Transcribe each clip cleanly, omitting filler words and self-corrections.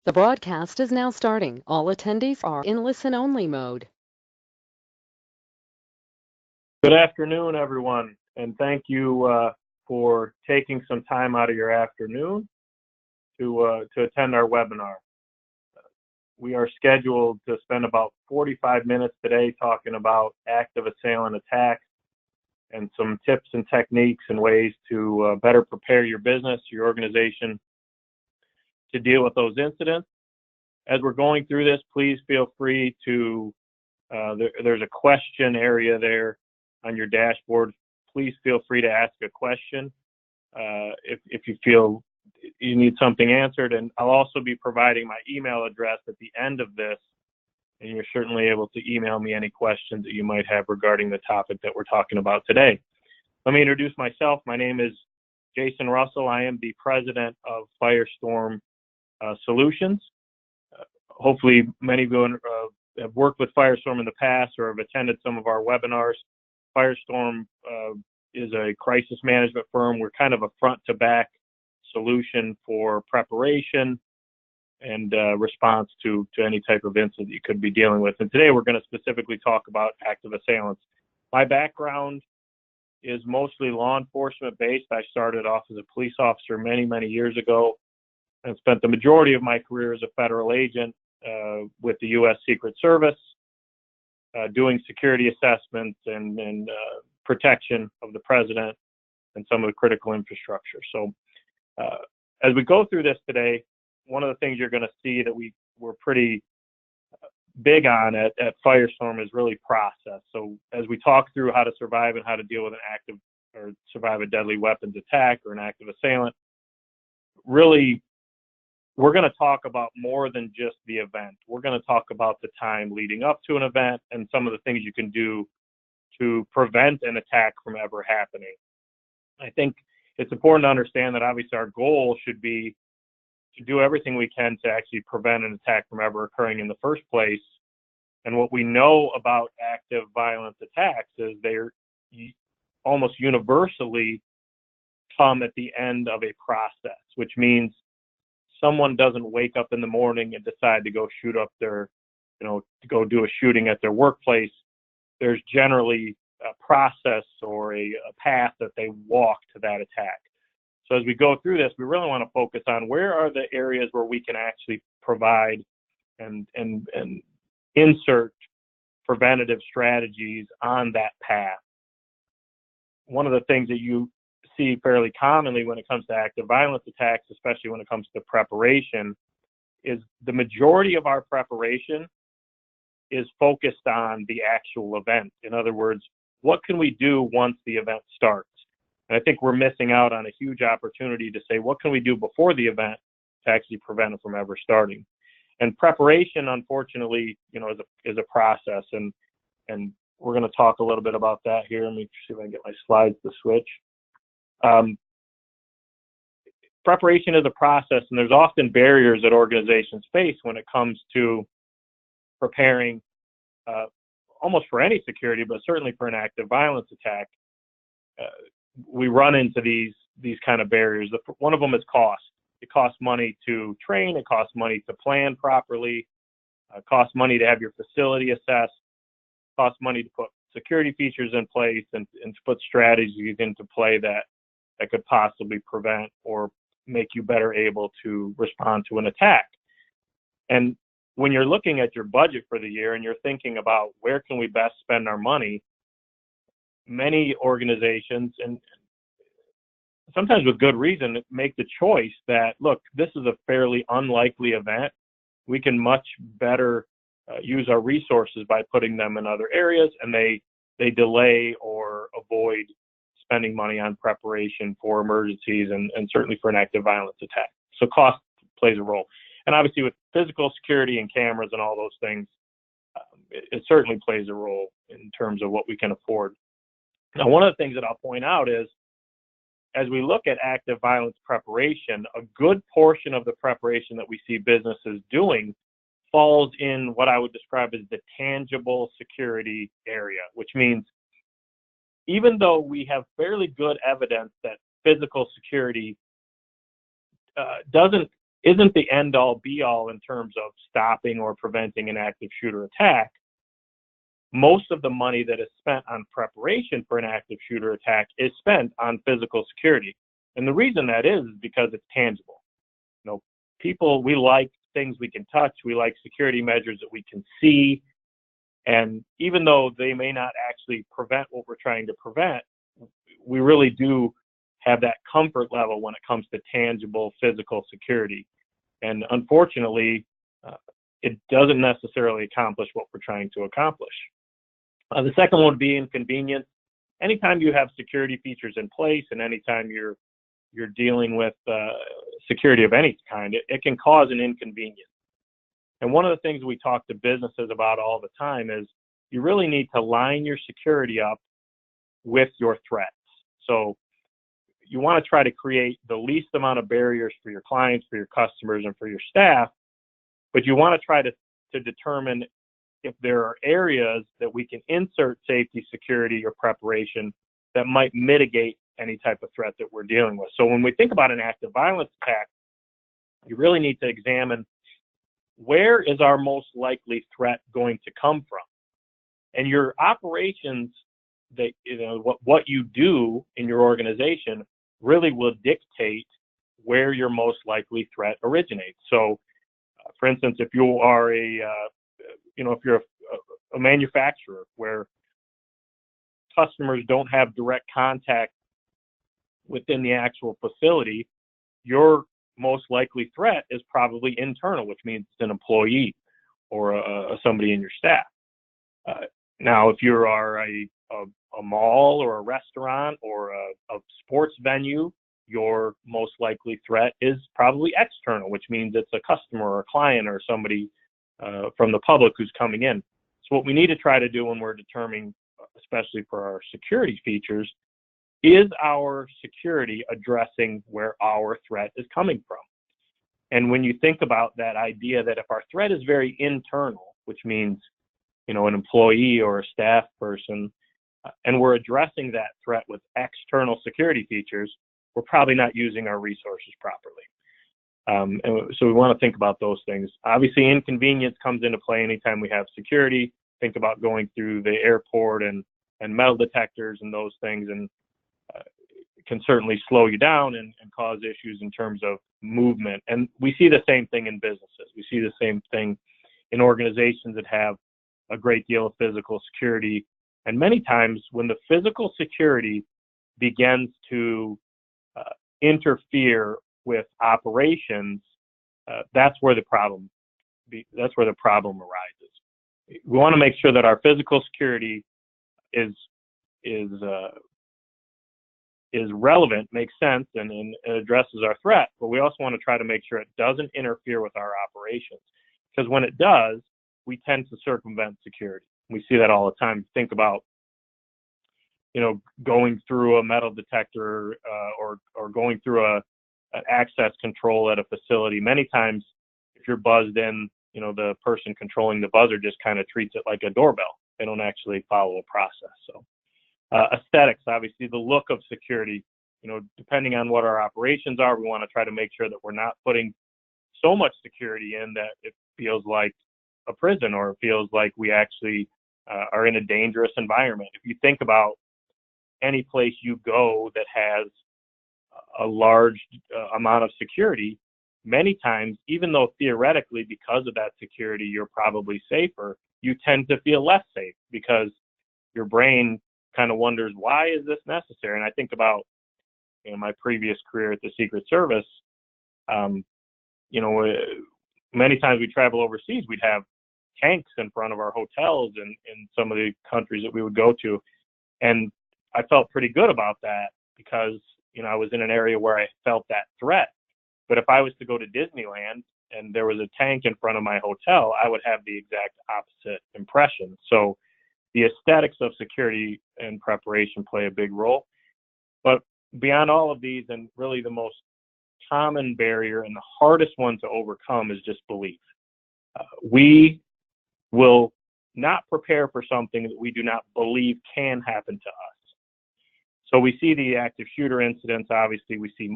The broadcast is now starting. All attendees are in listen-only mode. Good afternoon, everyone, and thank you for taking some time out of your afternoon to attend our webinar. We are scheduled to spend about 45 minutes today talking about active assailant attacks and some tips and techniques and ways to better prepare your business, your organization, to deal with those incidents. As we're going through this, please feel free to, there's a question area there on your dashboard. Please feel free to ask a question if you feel you need something answered. And I'll also be providing my email address at the end of this, and you're certainly able to email me any questions that you might have regarding the topic that we're talking about today. Let me introduce myself. My name is Jason Russell. I am the president of Firestorm Solutions. Hopefully many of you have worked with Firestorm in the past or have attended some of our webinars. Firestorm is a crisis management firm. We're kind of a front-to-back solution for preparation and response to any type of incident you could be dealing with. And today we're going to specifically talk about active assailants. My background is mostly law enforcement based. I started off as a police officer many, many years ago and spent the majority of my career as a federal agent with the U.S. Secret Service, doing security assessments and protection of the president and some of the critical infrastructure. So as we go through this today, one of the things you're going to see that we're pretty big on at Firestorm is really process. So as we talk through how to survive and how to deal with an active or survive a deadly weapons attack or an active assailant, really we're going to talk about more than just the event. We're going to talk about the time leading up to an event and some of the things you can do to prevent an attack from ever happening. I think it's important to understand that obviously our goal should be to do everything we can to actually prevent an attack from ever occurring in the first place. And what we know about active violence attacks is they're almost universally come at the end of a process, which means someone doesn't wake up in the morning and decide to go shoot up their, to go do a shooting at their workplace. There's generally a process or a path that they walk to that attack. So as we go through this, we really want to focus on where are the areas where we can actually provide and insert preventative strategies on that path. One of the things that you see fairly commonly when it comes to active violence attacks, especially when it comes to preparation, is the majority of our preparation is focused on the actual event. In other words, what can we do once the event starts? And I think we're missing out on a huge opportunity to say, what can we do before the event to actually prevent it from ever starting? And preparation, unfortunately, is a process, and we're going to talk a little bit about that here. Let me see if I can get my slides to switch. Preparation is a process, and there's often barriers that organizations face when it comes to preparing almost for any security, but certainly for an active violence attack. We run into these kind of barriers. One of them is cost. It costs money to train. It costs money to plan properly. It costs money to have your facility assessed. It costs money to put security features in place and to put strategies into play that could possibly prevent or make you better able to respond to an attack. And when you're looking at your budget for the year and you're thinking about where can we best spend our money, many organizations, and sometimes with good reason, make the choice that, look, this is a fairly unlikely event. We can much better use our resources by putting them in other areas, and they delay or avoid spending money on preparation for emergencies and certainly for an active violence attack. So cost plays a role. And obviously with physical security and cameras and all those things, it certainly plays a role in terms of what we can afford. Now, one of the things that I'll point out is, as we look at active violence preparation, a good portion of the preparation that we see businesses doing falls in what I would describe as the tangible security area, which means even though we have fairly good evidence that physical security doesn't isn't the end-all be-all in terms of stopping or preventing an active shooter attack. Most of the money that is spent on preparation for an active shooter attack is spent on physical security. And the reason that is because it's tangible. You know, people, we like things we can touch. We like security measures that we can see. And even though they may not actually prevent what we're trying to prevent, we really do have that comfort level when it comes to tangible physical security. And unfortunately, it doesn't necessarily accomplish what we're trying to accomplish. The second one would be inconvenience. Anytime you have security features in place and anytime you're dealing with security of any kind, it can cause an inconvenience. And one of the things we talk to businesses about all the time is you really need to line your security up with your threats. So you want to try to create the least amount of barriers for your clients, for your customers, and for your staff, but you want to try to determine if there are areas that we can insert safety, security, or preparation that might mitigate any type of threat that we're dealing with. So when we think about an active violence attack, you really need to examine where is our most likely threat going to come from? And your operations, that, you know, what you do in your organization really will dictate where your most likely threat originates. So, for instance, if you are if you're a manufacturer where customers don't have direct contact within the actual facility, your most likely threat is probably internal, which means it's an employee or somebody in your staff. Now, if you are a mall or a restaurant or a sports venue, your most likely threat is probably external, which means it's a customer or a client or somebody from the public who's coming in. So what we need to try to do when we're determining, especially for our security features, is our security addressing where our threat is coming from? And when you think about that idea that if our threat is very internal, which means, you know, an employee or a staff person, and we're addressing that threat with external security features, we're probably not using our resources properly. And so we want to think about those things. Obviously, inconvenience comes into play anytime we have security. Think about going through the airport and metal detectors and those things, and it can certainly slow you down and cause issues in terms of movement. And we see the same thing in businesses. We see the same thing in organizations that have a great deal of physical security. And many times when the physical security begins to interfere with operations, that's where the problem arises. We want to make sure that our physical security is relevant, makes sense, and addresses our threat, but we also want to try to make sure it doesn't interfere with our operations. Because when it does, we tend to circumvent security. We see that all the time. Think about, you know, going through a metal detector or going through an access control at a facility. Many times, if you're buzzed in, you know, the person controlling the buzzer just kind of treats it like a doorbell. They don't actually follow a process. So aesthetics, obviously, the look of security, you know, depending on what our operations are, we want to try to make sure that we're not putting so much security in that it feels like a prison or it feels like we actually are in a dangerous environment. If you think about any place you go that has a large amount of security, many times, even though theoretically because of that security you're probably safer, you tend to feel less safe because your brain kind of wonders, why is this necessary? And I think about, you know, my previous career at the Secret Service. You know, many times we travel overseas, we'd have tanks in front of our hotels in some of the countries that we would go to. And I felt pretty good about that because, you know, I was in an area where I felt that threat. But if I was to go to Disneyland and there was a tank in front of my hotel, I would have the exact opposite impression. So the aesthetics of security and preparation play a big role. But beyond all of these, and really the most common barrier and the hardest one to overcome is just belief. We will not prepare for something that we do not believe can happen to us. So we see the active shooter incidents, obviously, we see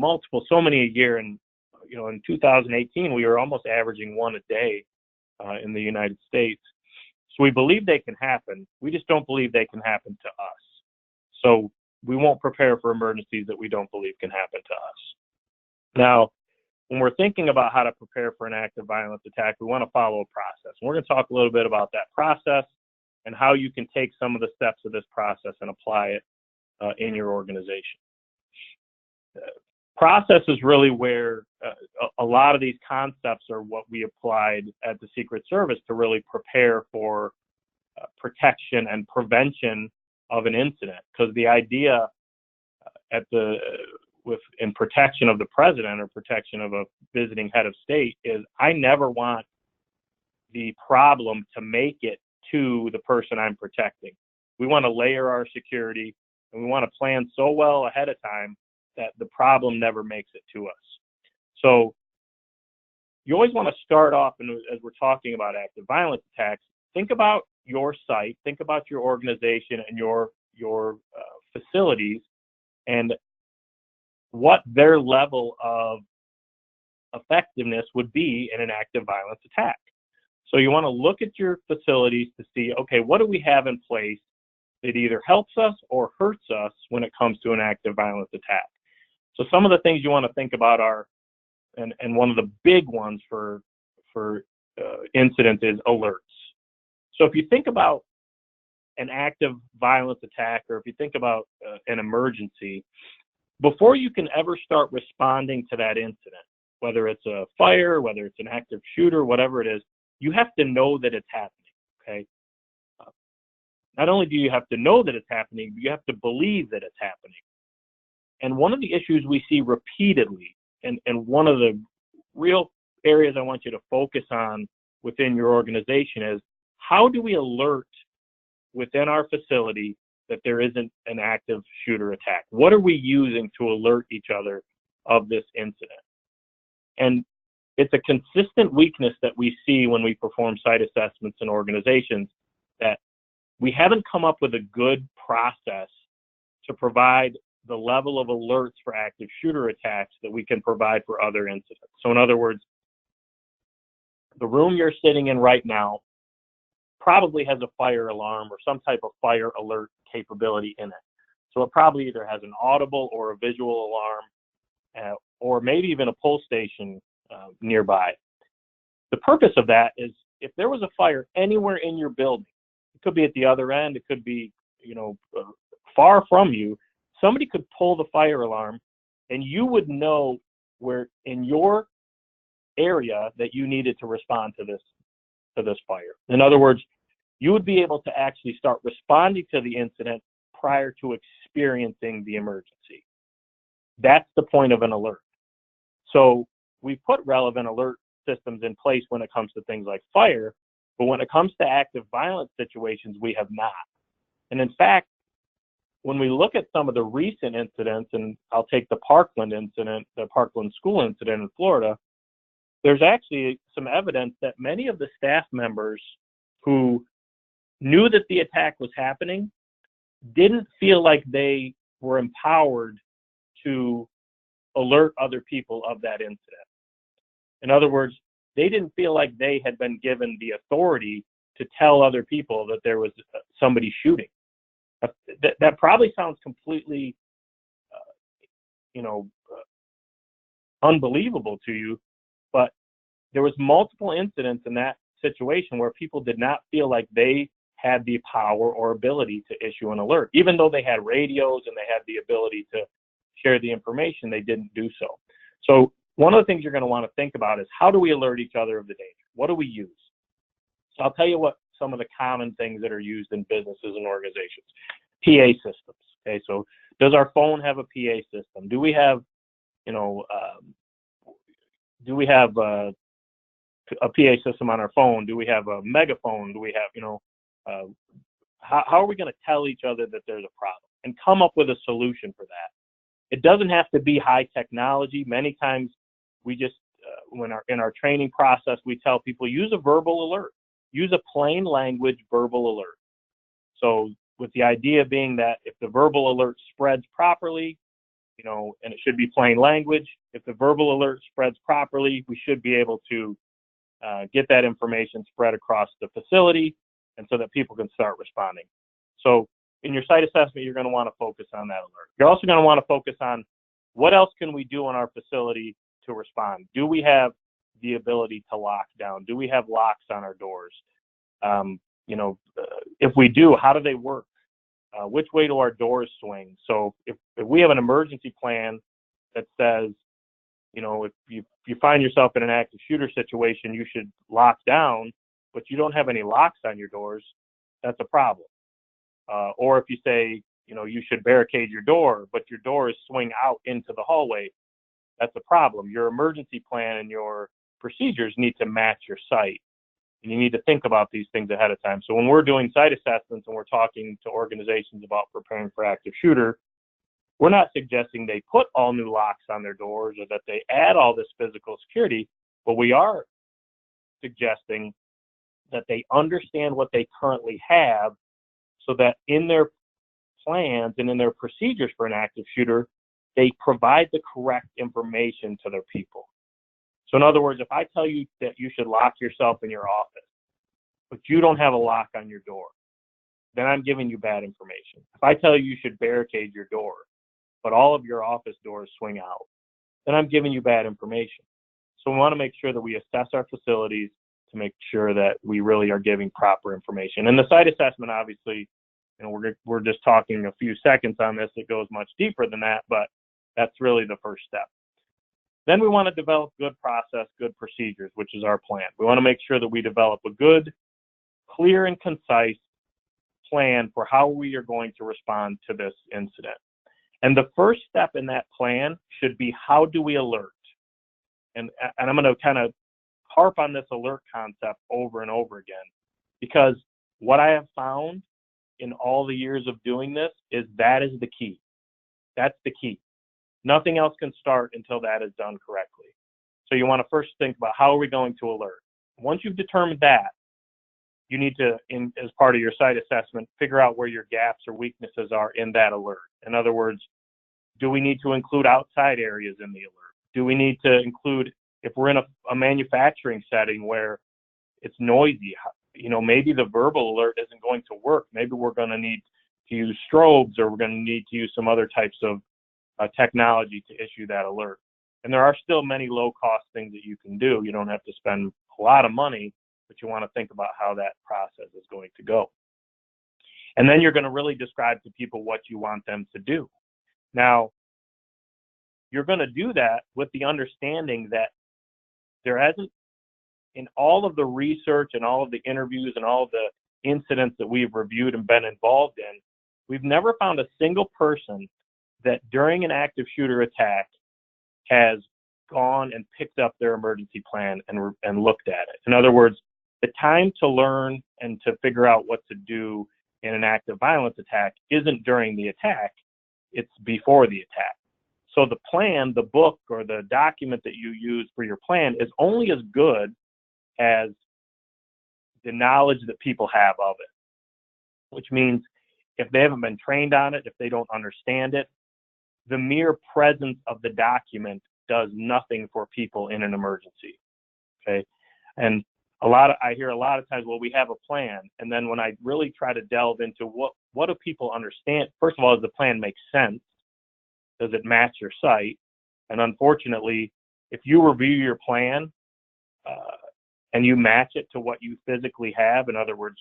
so many a year, and in 2018, we were almost averaging one a day in the United States. So we believe they can happen. We just don't believe they can happen to us. So we won't prepare for emergencies that we don't believe can happen to us. Now, when we're thinking about how to prepare for an active violence attack, we want to follow a process. And we're going to talk a little bit about that process and how you can take some of the steps of this process and apply it in your organization. Process is really where a lot of these concepts are what we applied at the Secret Service to really prepare for protection and prevention of an incident. Because the idea in protection of the president or protection of a visiting head of state is I never want the problem to make it to the person I'm protecting. We want to layer our security, and we want to plan so well ahead of time that the problem never makes it to us. So you always want to start off, and as we're talking about active violence attacks, think about your site, think about your organization and your facilities, and what their level of effectiveness would be in an active violence attack. So you want to look at your facilities to see, okay, what do we have in place that either helps us or hurts us when it comes to an active violence attack? So some of the things you want to think about are, and one of the big ones for incidents is alerts. So if you think about an active violence attack, or if you think about an emergency, before you can ever start responding to that incident, whether it's a fire, whether it's an active shooter, whatever it is, you have to know that it's happening, okay? Not only do you have to know that it's happening, but you have to believe that it's happening. And one of the issues we see repeatedly, and one of the real areas I want you to focus on within your organization is, how do we alert within our facility that there isn't an active shooter attack? What are we using to alert each other of this incident? And it's a consistent weakness that we see when we perform site assessments in organizations, that we haven't come up with a good process to provide the level of alerts for active shooter attacks that we can provide for other incidents. So in other words, the room you're sitting in right now probably has a fire alarm or some type of fire alert capability in it. So it probably either has an audible or a visual alarm, or maybe even a pull station nearby. The purpose of that is, if there was a fire anywhere in your building, it could be at the other end, it could be, far from you, somebody could pull the fire alarm and you would know where in your area that you needed to respond to this fire. In other words, you would be able to actually start responding to the incident prior to experiencing the emergency. That's the point of an alert. So we put relevant alert systems in place when it comes to things like fire, but when it comes to active violence situations, we have not. And in fact, when we look at some of the recent incidents, and I'll take the Parkland incident, the Parkland school incident in Florida, there's actually some evidence that many of the staff members who knew that the attack was happening didn't feel like they were empowered to alert other people of that incident. In other words, they didn't feel like they had been given the authority to tell other people that there was somebody shooting. That probably sounds completely, unbelievable to you, but there was multiple incidents in that situation where people did not feel like they had the power or ability to issue an alert. Even though they had radios and they had the ability to share the information, they didn't do so. So one of the things you're going to want to think about is, how do we alert each other of the danger? What do we use? So I'll tell you what some of the common things that are used in businesses and organizations. PA systems. Okay, so does our phone have a PA system? Do we have, a PA system on our phone? Do we have a megaphone? Do we have, how are we going to tell each other that there's a problem and come up with a solution for that? It doesn't have to be high technology. Many times we just, in our training process, we tell people, use a verbal alert, use a plain language verbal alert. So with the idea being that if the verbal alert spreads properly, and it should be plain language. If the verbal alert spreads properly, we should be able to get that information spread across the facility, and so that people can start responding. So in your site assessment, you're going to want to focus on that alert. You're also going to want to focus on what else can we do in our facility to respond. Do we have the ability to lock down? Do we have locks on our doors? If we do, how do they work? Which way do our doors swing? So if we have an emergency plan that says, if you find yourself in an active shooter situation, you should lock down, but you don't have any locks on your doors, that's a problem. Or if you say, you should barricade your door, but your doors swing out into the hallway, that's a problem. Your emergency plan and your procedures need to match your site. And you need to think about these things ahead of time. So when we're doing site assessments and we're talking to organizations about preparing for active shooter, we're not suggesting they put all new locks on their doors or that they add all this physical security, but we are suggesting that they understand what they currently have so that in their plans and in their procedures for an active shooter, they provide the correct information to their people. So in other words, if I tell you that you should lock yourself in your office, but you don't have a lock on your door, then I'm giving you bad information. If I tell you should barricade your door, but all of your office doors swing out, then I'm giving you bad information. So we want to make sure that we assess our facilities to make sure that we really are giving proper information. And the site assessment, obviously, we're just talking a few seconds on this. It goes much deeper than that, but that's really the first step. Then we want to develop good process, good procedures, which is our plan. We want to make sure that we develop a good, clear, and concise plan for how we are going to respond to this incident. And the first step in that plan should be, how do we alert? And I'm going to kind of harp on this alert concept over and over again, because what I have found in all the years of doing this is that is the key. That's the key. Nothing else can start until that is done correctly. So you want to first think about, how are we going to alert? Once you've determined that, you need to, as part of your site assessment, figure out where your gaps or weaknesses are in that alert. In other words, do we need to include outside areas in the alert? Do we need to include, if we're in a manufacturing setting where it's noisy, maybe the verbal alert isn't going to work. Maybe we're going to need to use strobes, or we're going to need to use some other types of technology to issue that alert. And there are still many low-cost things that you can do. You don't have to spend a lot of money, but you want to think about how that process is going to go. And then you're going to really describe to people what you want them to do. Now, you're going to do that with the understanding that there hasn't, in all of the research and all of the interviews and all of the incidents that we've reviewed and been involved in, we've never found a single person that during an active shooter attack has gone and picked up their emergency plan and looked at it. In other words, the time to learn and to figure out what to do in an active violence attack isn't during the attack, it's before the attack. So the plan, the book, or the document that you use for your plan is only as good as the knowledge that people have of it, which means if they haven't been trained on it, if they don't understand it, the mere presence of the document does nothing for people in an emergency, okay? And I hear a lot of times, well, we have a plan, and then when I really try to delve into what do people understand, first of all, does the plan make sense? Does it match your site? And unfortunately, if you review your plan and you match it to what you physically have, in other words,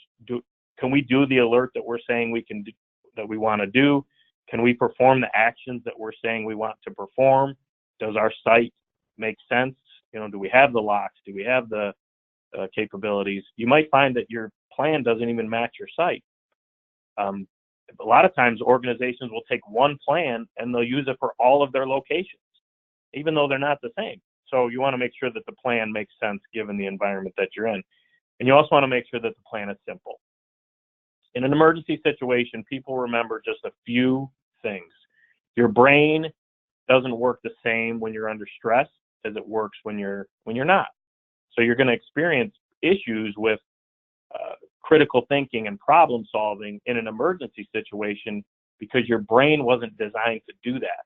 can we do the alert that we're saying we can do, that we want to do? Can we perform the actions that we're saying we want to perform? Does our site make sense? Do we have the locks? Do we have the capabilities? You might find that your plan doesn't even match your site. A lot of times organizations will take one plan and they'll use it for all of their locations, even though they're not the same. So you want to make sure that the plan makes sense given the environment that you're in. And you also want to make sure that the plan is simple. In an emergency situation, people remember just a few things. Your brain doesn't work the same when you're under stress as it works when you're not. So you're going to experience issues with critical thinking and problem solving in an emergency situation because your brain wasn't designed to do that.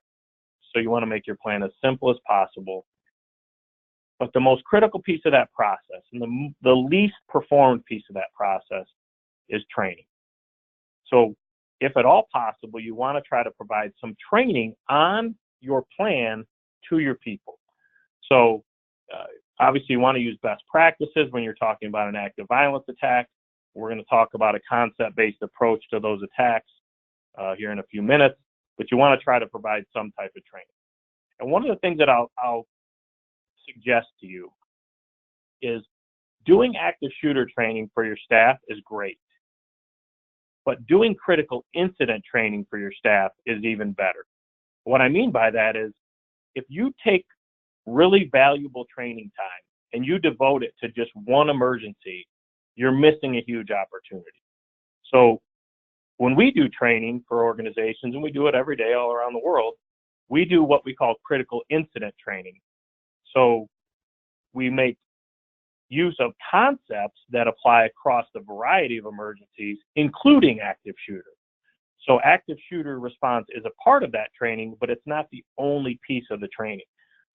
So you want to make your plan as simple as possible. But the most critical piece of that process, and the least performed piece of that process, is training. So if at all possible, you want to try to provide some training on your plan to your people. So obviously you want to use best practices when you're talking about an active violence attack. We're going to talk about a concept-based approach to those attacks here in a few minutes, but you want to try to provide some type of training. And one of the things that I'll suggest to you is doing active shooter training for your staff is great, but doing critical incident training for your staff is even better. What I mean by that is if you take really valuable training time and you devote it to just one emergency, you're missing a huge opportunity. So when we do training for organizations, and we do it every day all around the world, we do what we call critical incident training. So we make use of concepts that apply across the variety of emergencies, including active shooter. So active shooter response is a part of that training, but it's not the only piece of the training.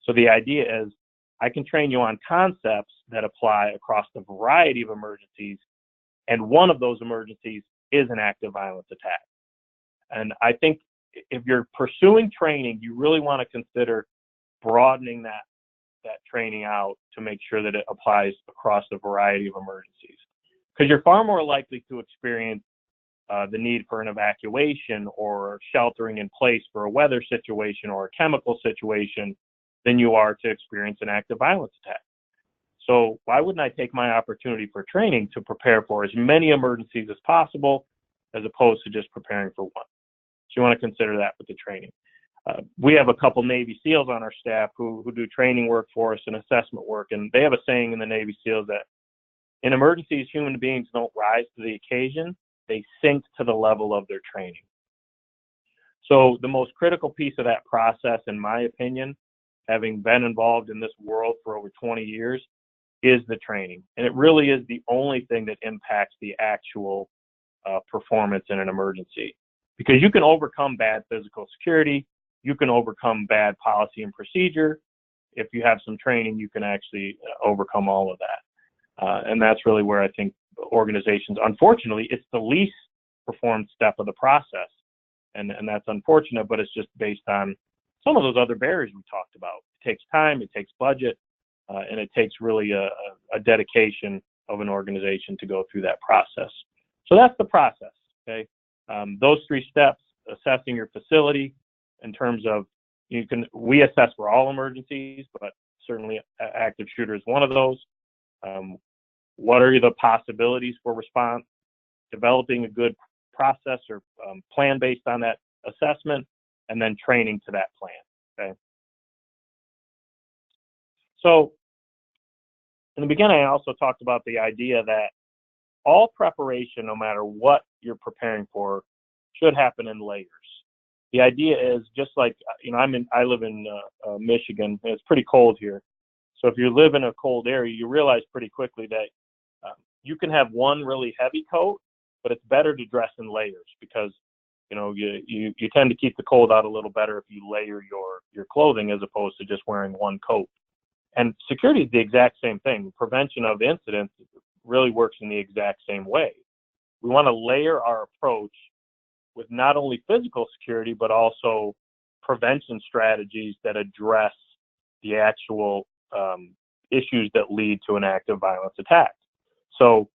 So the idea is I can train you on concepts that apply across the variety of emergencies, and one of those emergencies is an active violence attack. And I think if you're pursuing training, you really want to consider broadening that training out to make sure that it applies across the variety of emergencies. Because you're far more likely to experience the need for an evacuation or sheltering in place for a weather situation or a chemical situation than you are to experience an active violence attack. So why wouldn't I take my opportunity for training to prepare for as many emergencies as possible as opposed to just preparing for one? So you want to consider that with the training. We have a couple Navy SEALs on our staff who do training work for us and assessment work, and they have a saying in the Navy SEALs that in emergencies, human beings don't rise to the occasion, they sink to the level of their training. So the most critical piece of that process, in my opinion, having been involved in this world for over 20 years, is the training. And it really is the only thing that impacts the actual performance in an emergency. Because you can overcome bad physical security, you can overcome bad policy and procedure. If you have some training, you can actually overcome all of that. And that's really where I think organizations, unfortunately, it's the least performed step of the process. And that's unfortunate, but it's just based on some of those other barriers we talked about. It takes time, it takes budget, and it takes really a dedication of an organization to go through that process. So that's the process, okay? Those three steps: assessing your facility in terms of, we assess for all emergencies, but certainly active shooter is one of those. What are the possibilities for response? Developing a good process or plan based on that assessment, and then training to that plan, okay? So in the beginning, I also talked about the idea that all preparation, no matter what you're preparing for, should happen in layers. The idea is just like, I live in Michigan, and it's pretty cold here. So if you live in a cold area, you realize pretty quickly that you can have one really heavy coat, but it's better to dress in layers because you tend to keep the cold out a little better if you layer your clothing as opposed to just wearing one coat. And security is the exact same thing. Prevention of incidents really works in the exact same way. We want to layer our approach with not only physical security, but also prevention strategies that address the actual issues that lead to an active violence attack. So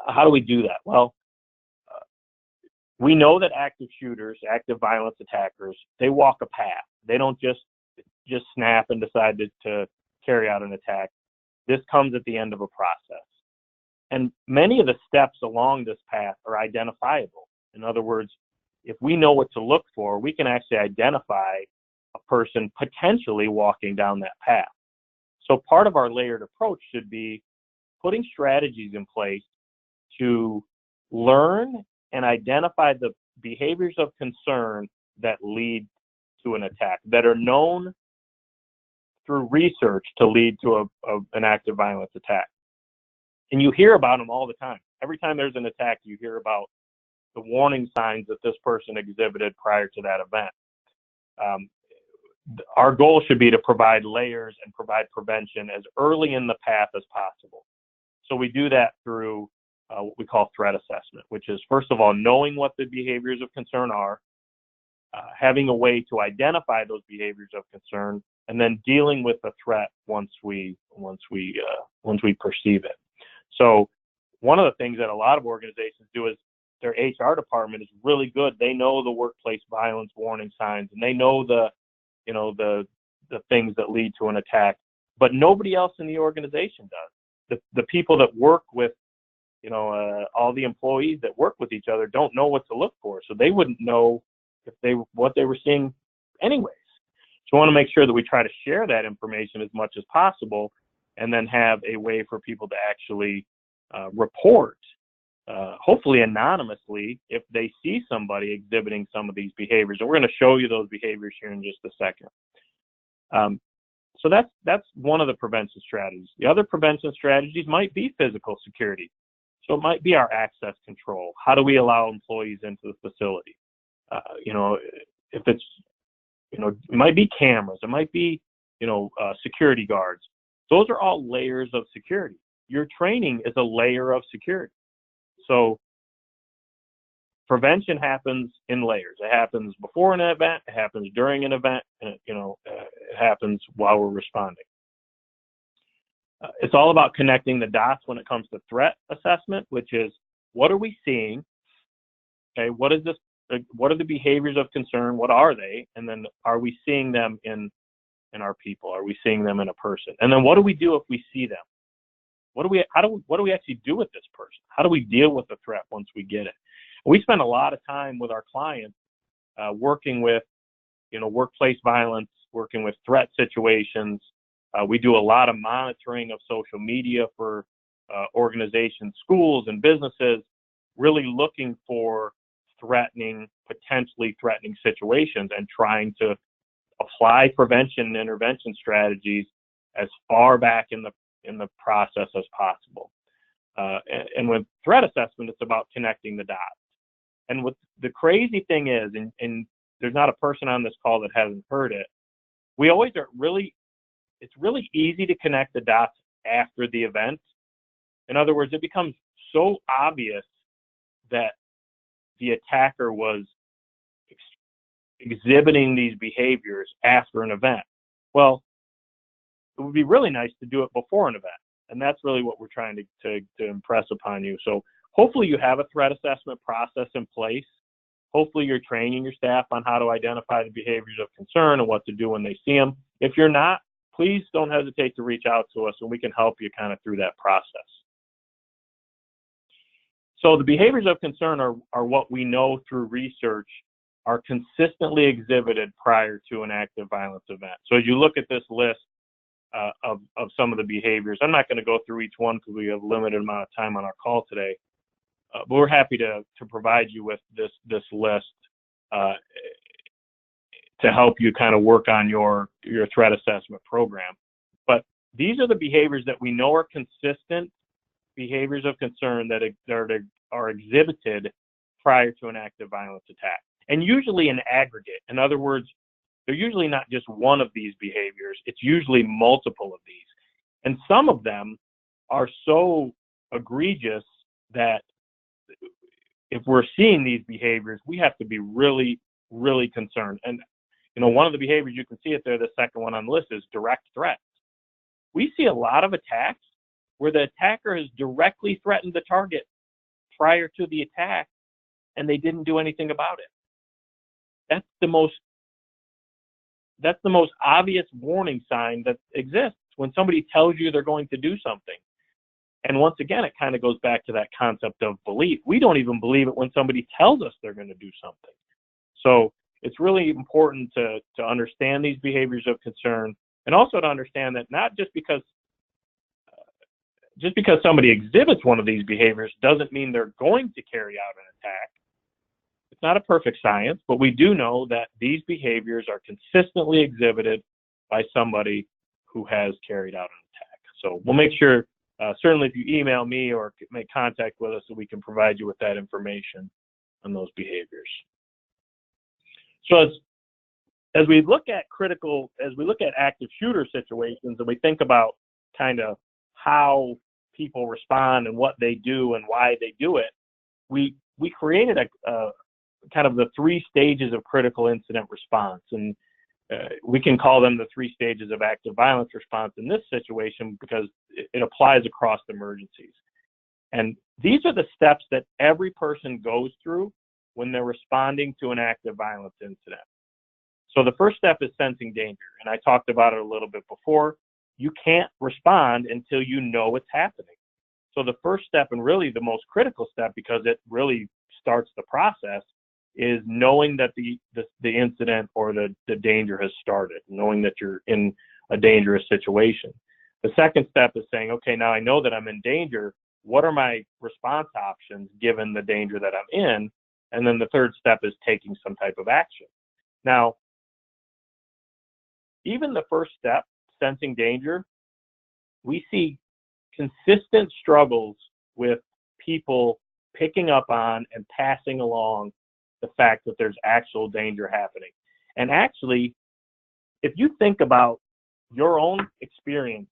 how do we do that? Well, we know that active shooters, active violence attackers, they walk a path. They don't just snap and decide to carry out an attack. This comes at the end of a process. And many of the steps along this path are identifiable. In other words, if we know what to look for, we can actually identify a person potentially walking down that path. So part of our layered approach should be putting strategies in place to learn and identify the behaviors of concern that lead to an attack, that are known through research to lead to an active violence attack. And you hear about them all the time. Every time there's an attack, you hear about the warning signs that this person exhibited prior to that event. our goal should be to provide layers and provide prevention as early in the path as possible. So we do that through what we call threat assessment, which is, first of all, knowing what the behaviors of concern are, having a way to identify those behaviors of concern, and then dealing with the threat once we perceive it. So one of the things that a lot of organizations do is their HR department is really good. They know the workplace violence warning signs, and they know the things that lead to an attack, but nobody else in the organization does. The people that work with, all the employees that work with each other don't know what to look for, so they wouldn't know what they were seeing anyways. So we want to make sure that we try to share that information as much as possible, and then have a way for people to actually report, hopefully anonymously, if they see somebody exhibiting some of these behaviors. And we're going to show you those behaviors here in just a second. So that's one of the prevention strategies. The other prevention strategies might be physical security. So it might be our access control. How do we allow employees into the facility? If it's, it might be cameras, it might be, security guards. Those are all layers of security. Your training is a layer of security. So prevention happens in layers. It happens before an event, it happens during an event, and it happens while we're responding. It's all about connecting the dots when it comes to threat assessment, which is, what are we seeing? Okay, what is this? What are the behaviors of concern? What are they? And then, are we seeing them in our people? Are we seeing them in a person? And then, what do we do if we see them? What do we actually do with this person? How do we deal with the threat once we get it? We spend a lot of time with our clients working with, workplace violence, working with threat situations. We do a lot of monitoring of social media for organizations, schools, and businesses, really looking for potentially threatening situations, and trying to apply prevention and intervention strategies as far back in the process as possible. And with threat assessment, it's about connecting the dots. And what the crazy thing is, and there's not a person on this call that hasn't heard it, it's really easy to connect the dots after the event. In other words, it becomes so obvious that the attacker was exhibiting these behaviors after an event. Well, it would be really nice to do it before an event. And that's really what we're trying to impress upon you. So hopefully you have a threat assessment process in place. Hopefully you're training your staff on how to identify the behaviors of concern and what to do when they see them. If you're not, please don't hesitate to reach out to us, and we can help you kind of through that process. So the behaviors of concern are what we know through research are consistently exhibited prior to an active violence event. So as you look at this list of some of the behaviors, I'm not going to go through each one because we have a limited amount of time on our call today, but we're happy to provide you with this list to help you kind of work on your threat assessment program. But these are the behaviors that we know are consistent behaviors of concern that are exhibited prior to an active violence attack, and usually in aggregate. In other words, they're usually not just one of these behaviors, it's usually multiple of these. And some of them are so egregious that if we're seeing these behaviors, we have to be really, really concerned. And one of the behaviors, you can see it there, the second one on the list, is direct threats. We see a lot of attacks where the attacker has directly threatened the target prior to the attack, and they didn't do anything about it. That's the most obvious warning sign that exists, when somebody tells you they're going to do something. And once again, it kind of goes back to that concept of belief. We don't even believe it when somebody tells us they're going to do something. So it's really important to understand these behaviors of concern, and also to understand that not just because somebody exhibits one of these behaviors doesn't mean they're going to carry out an attack. It's not a perfect science, but we do know that these behaviors are consistently exhibited by somebody who has carried out an attack. So we'll make sure, certainly if you email me or make contact with us, so we can provide you with that information on those behaviors. So as we look at active shooter situations, and we think about kind of how people respond and what they do and why they do it, we created a kind of the 3 stages of critical incident response, and we can call them the 3 stages of active violence response in this situation because it applies across emergencies. And these are the steps that every person goes through when they're responding to an active violence incident. So the first step is sensing danger, and I talked about it a little bit before. You can't respond until you know what's happening. So the first step, and really the most critical step, because it really starts the process, is knowing that the incident or the danger has started, knowing that you're in a dangerous situation. The second step is saying, okay, now I know that I'm in danger. What are my response options given the danger that I'm in? And then the third step is taking some type of action. Now, even the first step, sensing danger, we see consistent struggles with people picking up on and passing along the fact that there's actual danger happening. And actually, if you think about your own experience,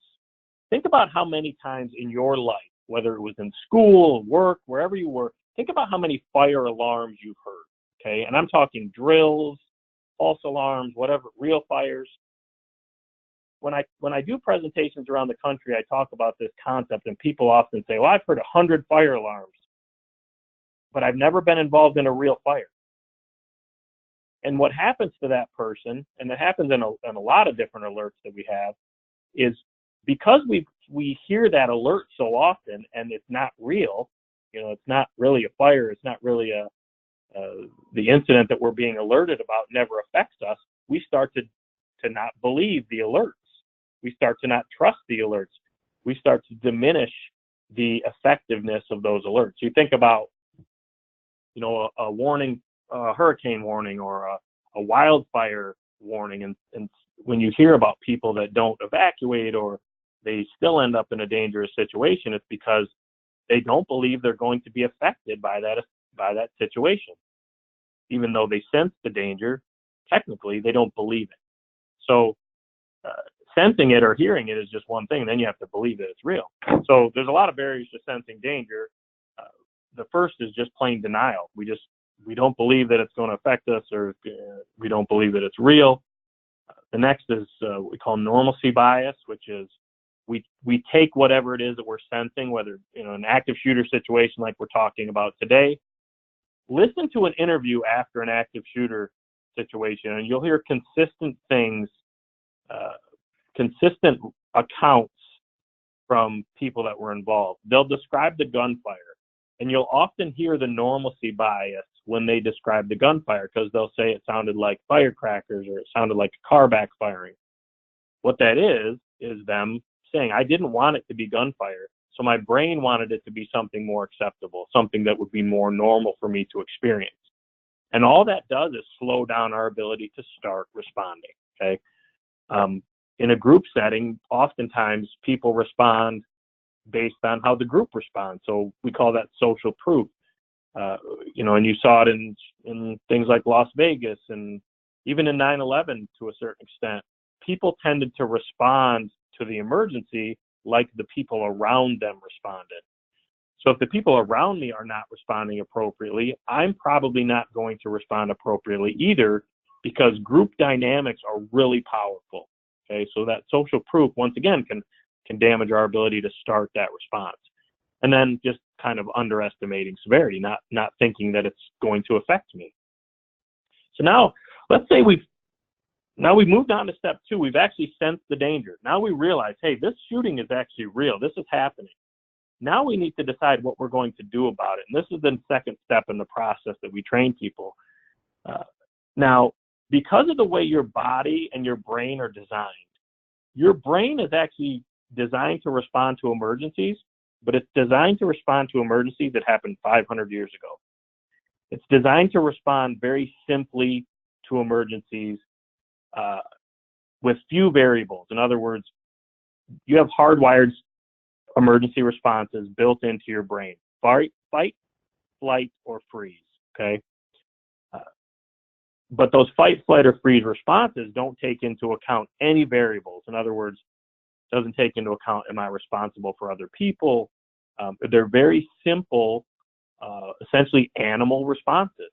think about how many times in your life, whether it was in school, work, wherever you were, think about how many fire alarms you've heard, okay? And I'm talking drills, false alarms, whatever, real fires. When I do presentations around the country, I talk about this concept, and people often say, well, I've heard 100 fire alarms, but I've never been involved in a real fire. And what happens to that person, and it happens in a lot of different alerts that we have, is because we hear that alert so often and it's not real, it's not really a fire, it's not really the incident that we're being alerted about never affects us, we start to not believe the alerts. We start to not trust the alerts. We start to diminish the effectiveness of those alerts. You think about, a warning, a hurricane warning, or a wildfire warning, and when you hear about people that don't evacuate or they still end up in a dangerous situation, it's because they don't believe they're going to be affected by that situation. Even though they sense the danger, technically they don't believe it. So sensing it or hearing it is just one thing, then you have to believe that it's real. So there's a lot of barriers to sensing danger. The first is just plain denial. We don't believe that it's going to affect us, or we don't believe that it's real. The next is what we call normalcy bias, which is we take whatever it is that we're sensing, whether an active shooter situation like we're talking about today. Listen to an interview after an active shooter situation, and you'll hear consistent things, consistent accounts from people that were involved. They'll describe the gunfire, and you'll often hear the normalcy bias when they describe the gunfire, because they'll say it sounded like firecrackers or it sounded like a car backfiring. What that is them saying, I didn't want it to be gunfire, so my brain wanted it to be something more acceptable, something that would be more normal for me to experience. And all that does is slow down our ability to start responding, okay? In a group setting, oftentimes people respond based on how the group responds. So we call that social proof. And you saw it in things like Las Vegas and even in 9/11 to a certain extent. People tended to respond to the emergency like the people around them responded. So if the people around me are not responding appropriately, I'm probably not going to respond appropriately either, because group dynamics are really powerful. Okay, so that social proof, once again, can damage our ability to start that response. And then just kind of underestimating severity, not thinking that it's going to affect me. So now, let's say we've moved on to step 2. We've actually sensed the danger. Now we realize, hey, this shooting is actually real. This is happening. Now we need to decide what we're going to do about it. And this is the second step in the process that we train people. Now, because of the way your body and your brain are designed, your brain is actually designed to respond to emergencies, but it's designed to respond to emergencies that happened 500 years ago. It's designed to respond very simply to emergencies with few variables. In other words, you have hardwired emergency responses built into your brain: fight, flight, or freeze. Okay. But those fight, flight, or freeze responses don't take into account any variables. In other words, it doesn't take into account, am I responsible for other people? They're very simple, essentially animal responses.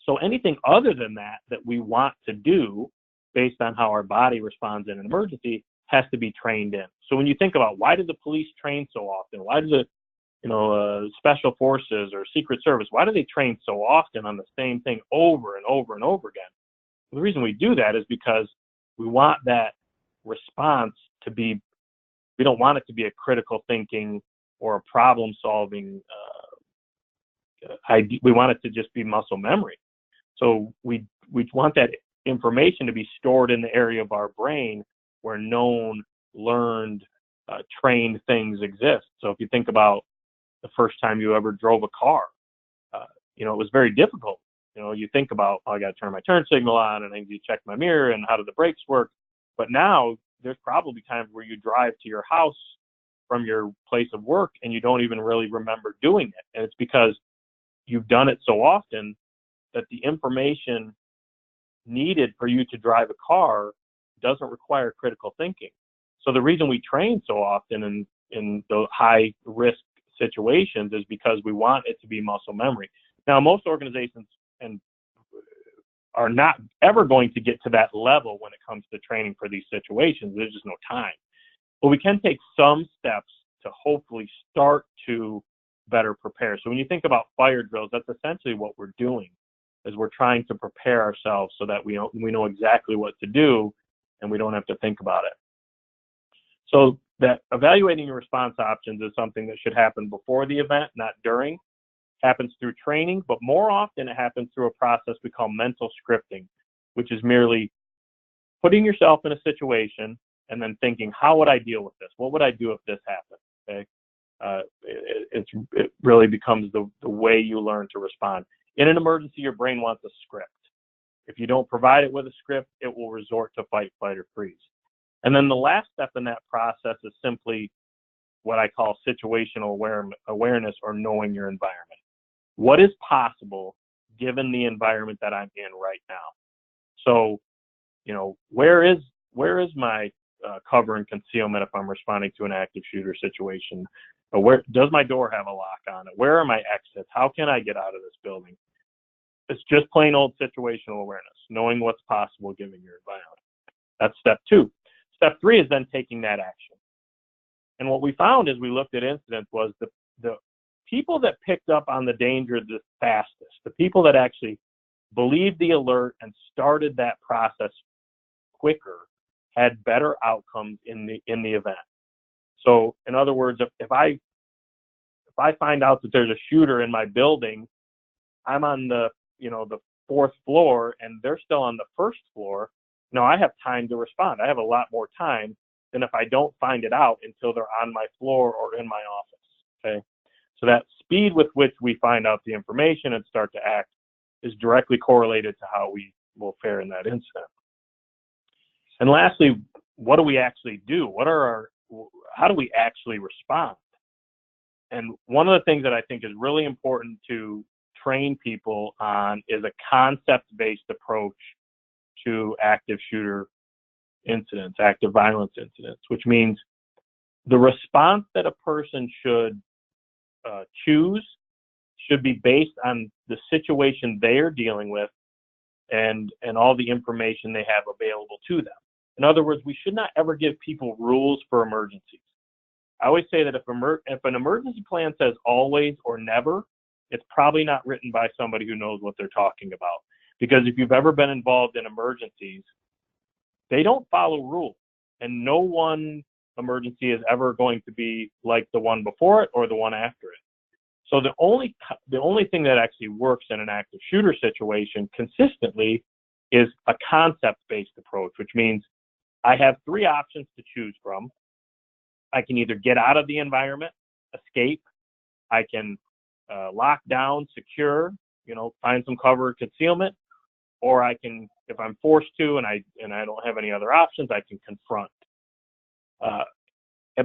So anything other than that we want to do based on how our body responds in an emergency has to be trained in. So when you think about why do the police train so often? Why do the special forces or Secret Service, why do they train so often on the same thing over and over and over again? Well, the reason we do that is because we want that response to be, we don't want it to be a critical thinking or a problem solving idea. We want it to just be muscle memory. So we want that information to be stored in the area of our brain where known, learned, trained things exist. So if you think about the first time you ever drove a car, it was very difficult. You think about, oh, I got to turn my turn signal on and I need to check my mirror and how do the brakes work. But now there's probably times where you drive to your house from your place of work and you don't even really remember doing it. And it's because you've done it so often that the information needed for you to drive a car doesn't require critical thinking. So the reason we train so often in the high risk situations is because we want it to be muscle memory. Now, most organizations are not ever going to get to that level when it comes to training for these situations. There's just no time. But we can take some steps to hopefully start to better prepare. So when you think about fire drills, that's essentially what we're doing, is we're trying to prepare ourselves so that we know exactly what to do and we don't have to think about it. So that evaluating your response options is something that should happen before the event, not during. It happens through training, but more often it happens through a process we call mental scripting, which is merely putting yourself in a situation and then thinking, how would I deal with this? What would I do if this happened? Okay. It really becomes the way you learn to respond. In an emergency, your brain wants a script. If you don't provide it with a script, it will resort to fight, flight, or freeze. And then the last step in that process is simply what I call situational awareness, or knowing your environment. What is possible given the environment that I'm in right now? So, where is my cover and concealment if I'm responding to an active shooter situation? Or where does my door have a lock on it? Where are my exits? How can I get out of this building? It's just plain old situational awareness, knowing what's possible given your environment. That's step 2. Step 3 is then taking that action. And what we found as we looked at incidents was the people that picked up on the danger the fastest, the people that actually believed the alert and started that process quicker, had better outcomes in the event. So in other words, if I find out that there's a shooter in my building, I'm on the 4th floor and they're still on the 1st floor. Now I have time to respond. I have a lot more time than if I don't find it out until they're on my floor or in my office. Okay. So that speed with which we find out the information and start to act is directly correlated to how we will fare in that incident. And lastly, what do we actually do? How do we actually respond? And one of the things that I think is really important to train people on is a concept-based approach to active shooter incidents, active violence incidents, which means the response that a person should choose should be based on the situation they are dealing with and all the information they have available to them. In other words, we should not ever give people rules for emergencies. I always say that if an emergency plan says always or never, it's probably not written by somebody who knows what they're talking about. Because if you've ever been involved in emergencies, they don't follow rules. And no one emergency is ever going to be like the one before it or the one after it. So the only thing that actually works in an active shooter situation consistently is a concept-based approach, which means I have 3 options to choose from. I can either get out of the environment, escape, I can lock down, secure, find some cover or concealment, or I can, if I'm forced to and I don't have any other options, I can confront.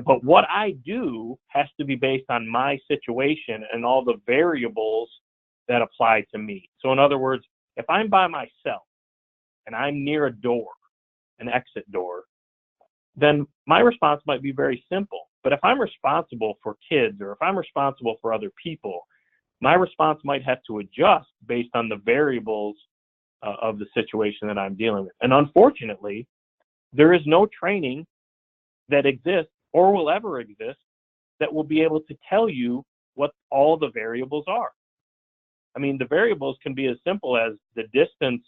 But what I do has to be based on my situation and all the variables that apply to me. So in other words, If I'm by myself and I'm near a door, an exit door, then my response might be very simple. But if I'm responsible for kids or if I'm responsible for other people, my response might have to adjust based on the variables of the situation that I'm dealing with. And unfortunately, there is no training that exists or will ever exist that will be able to tell you what all the variables are. I mean, the variables can be as simple as the distance,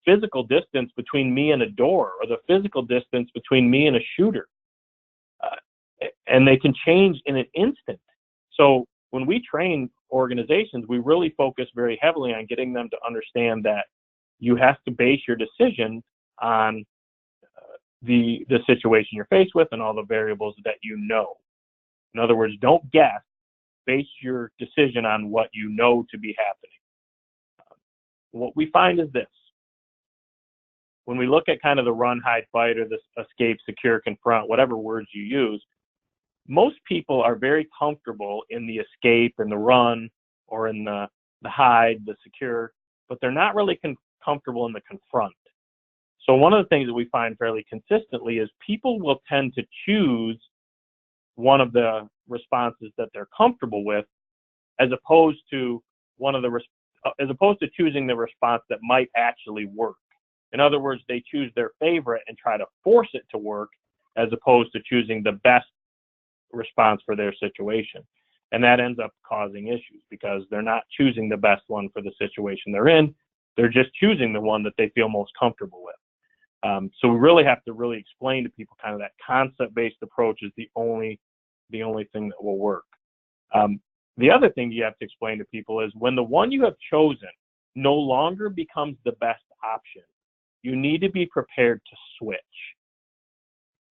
physical distance between me and a door, or the physical distance between me and a shooter. And they can change in an instant. So when we train organizations, we really focus very heavily on getting them to understand that you have to base your decision on the situation you're faced with and all the variables that you know. In other words, don't guess, base your decision on what you know to be happening. What we find is this. When we look at kind of the run, hide, fight, or the escape, secure, confront, whatever words you use, most people are very comfortable in the escape and the run, or in the hide, the secure, but they're not really comfortable in the confront. So one of the things that we find fairly consistently is people will tend to choose one of the responses that they're comfortable with, as opposed to choosing the response that might actually work. In other words, they choose their favorite and try to force it to work, as opposed to choosing the best response for their situation. And that ends up causing issues because they're not choosing the best one for the situation they're in. They're just choosing the one that they feel most comfortable with. So we really have to really explain to people kind of that concept-based approach is the only thing that will work. The other thing you have to explain to people is when the one you have chosen no longer becomes the best option, you need to be prepared to switch.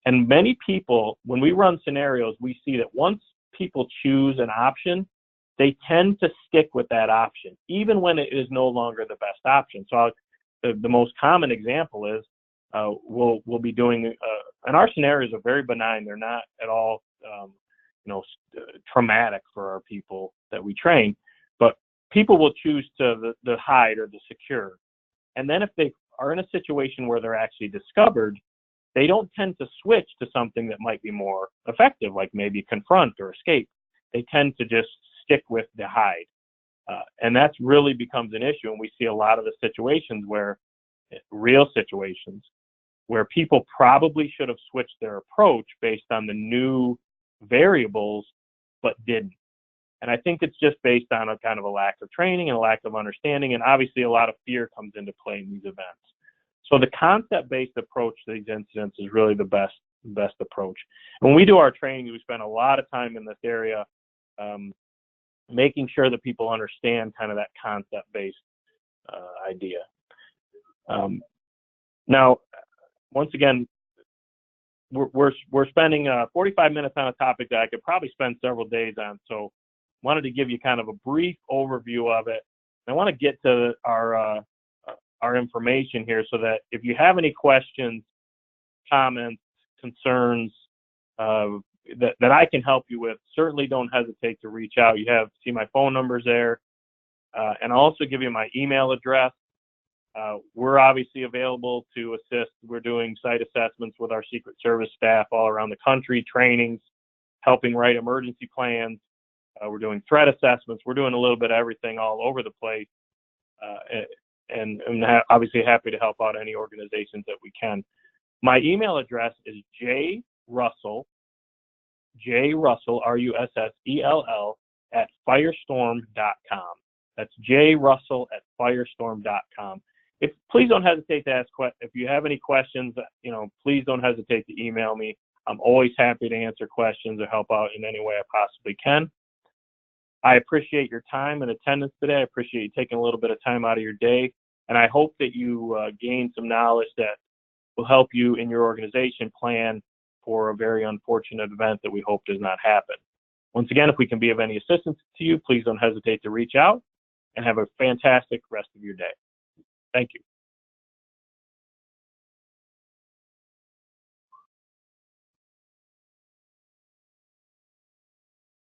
And many people, when we run scenarios, we see that once people choose an option, they tend to stick with that option, even when it is no longer the best option. So the most common example is we'll be doing, and our scenarios are very benign. They're not at all, traumatic for our people that we train, but people will choose the hide or the secure. And then if they are in a situation where they're actually discovered, they don't tend to switch to something that might be more effective, like maybe confront or escape. They tend to just stick with the hide. And that really becomes an issue. And we see a lot of the situations real situations, where people probably should have switched their approach based on the new variables, but didn't. And I think it's just based on a kind of a lack of training and a lack of understanding. And obviously a lot of fear comes into play in these events. So the concept-based approach to these incidents is really the best approach. When we do our training, we spend a lot of time in this area making sure that people understand kind of that concept-based idea. Now, once again, we're spending 45 minutes on a topic that I could probably spend several days on. So wanted to give you kind of a brief overview of it. I want to get to our information here so that if you have any questions, comments, concerns that I can help you with, certainly don't hesitate to reach out. You see my phone numbers there, and I'll also give you my email address. We're obviously available to assist. We're doing site assessments with our Secret Service staff all around the country, trainings, helping write emergency plans. We're doing threat assessments. We're doing a little bit of everything all over the place. And I'm obviously happy to help out any organizations that we can. My email address is jrussell, Russell, @firestorm.com. That's jrussell@firestorm.com. Please don't hesitate to ask questions. If you have any questions, please don't hesitate to email me. I'm always happy to answer questions or help out in any way I possibly can. I appreciate your time and attendance today. I appreciate you taking a little bit of time out of your day. And I hope that you gain some knowledge that will help you in your organization plan for a very unfortunate event that we hope does not happen. Once again, if we can be of any assistance to you, please don't hesitate to reach out, and have a fantastic rest of your day. Thank you.